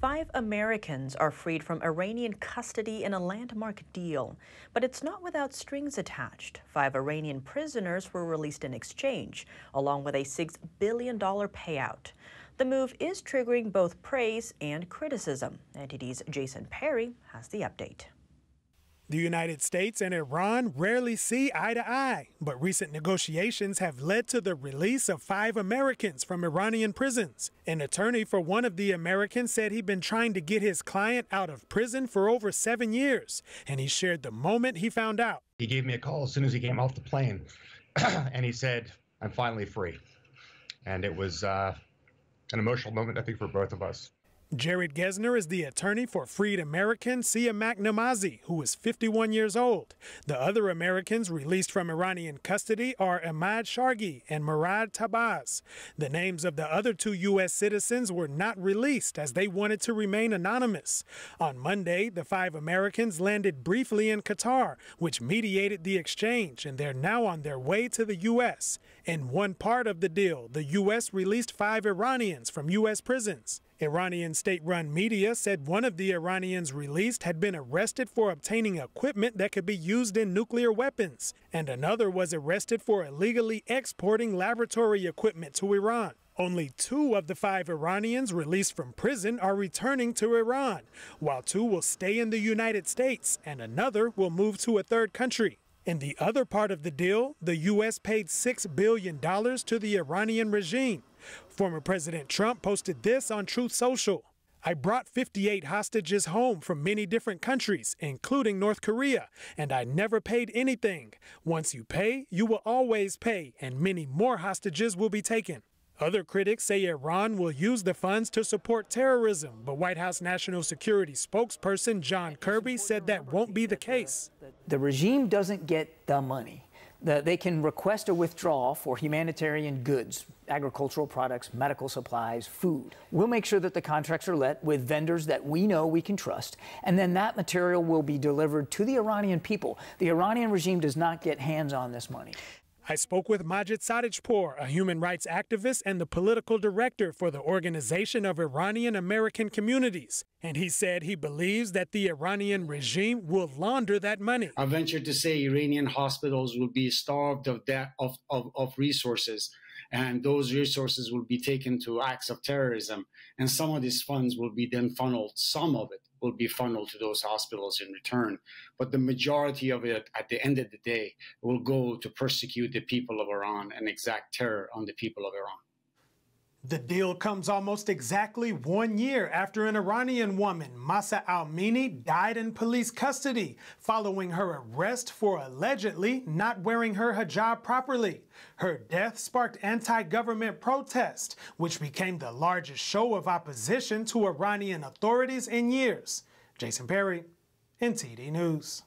5 Americans are freed from Iranian custody in a landmark deal. But it's not without strings attached. 5 Iranian prisoners were released in exchange, along with a $6 billion payout. The move is triggering both praise and criticism. NTD's Jason Perry has the update. The United States and Iran rarely see eye to eye, but recent negotiations have led to the release of 5 Americans from Iranian prisons. An attorney for one of the Americans said he'd been trying to get his client out of prison for over 7 years, and he shared the moment he found out. He gave me a call as soon as he came off the plane, and he said, "I'm finally free." And it was an emotional moment, I think, for both of us. Jared Gesner is the attorney for freed American Sia Namazi, who is 51 years old. The other Americans released from Iranian custody are Ahmad Shargi and Murad Tabaz. The names of the other 2 U.S. citizens were not released as they wanted to remain anonymous. On Monday, the 5 Americans landed briefly in Qatar, which mediated the exchange, and they're now on their way to the U.S. In one part of the deal, the U.S. released 5 Iranians from U.S. prisons. Iranian state-run media said one of the Iranians released had been arrested for obtaining equipment that could be used in nuclear weapons, and another was arrested for illegally exporting laboratory equipment to Iran. Only 2 of the 5 Iranians released from prison are returning to Iran, while 2 will stay in the United States and another will move to a third country. In the other part of the deal, the U.S. paid $6 billion to the Iranian regime. Former President Trump posted this on Truth Social. "I brought 58 hostages home from many different countries, including North Korea, and I never paid anything. Once you pay, you will always pay, and many more hostages will be taken." Other critics say Iran will use the funds to support terrorism, but White House National Security spokesperson John Kirby said that won't be the case. The regime doesn't get the money. They can request a withdrawal for humanitarian goods, agricultural products, medical supplies, food. We'll make sure that the contracts are let with vendors that we know we can trust, and then that material will be delivered to the Iranian people. The Iranian regime does not get hands on this money. I spoke with Majid Sadegpour, a human rights activist and the political director for the Organization of Iranian American Communities, and he said he believes that the Iranian regime will launder that money. I venture to say Iranian hospitals will be starved of resources, and those resources will be taken to acts of terrorism, and some of these funds will be then funneled, some of it will be funneled to those hospitals in return. But the majority of it, at the end of the day, will go to persecute the people of Iran and exact terror on the people of Iran. The deal comes almost exactly 1 year after an Iranian woman, Mahsa Amini, died in police custody following her arrest for allegedly not wearing her hijab properly. Her death sparked anti-government protest, which became the largest show of opposition to Iranian authorities in years. Jason Perry, NTD News.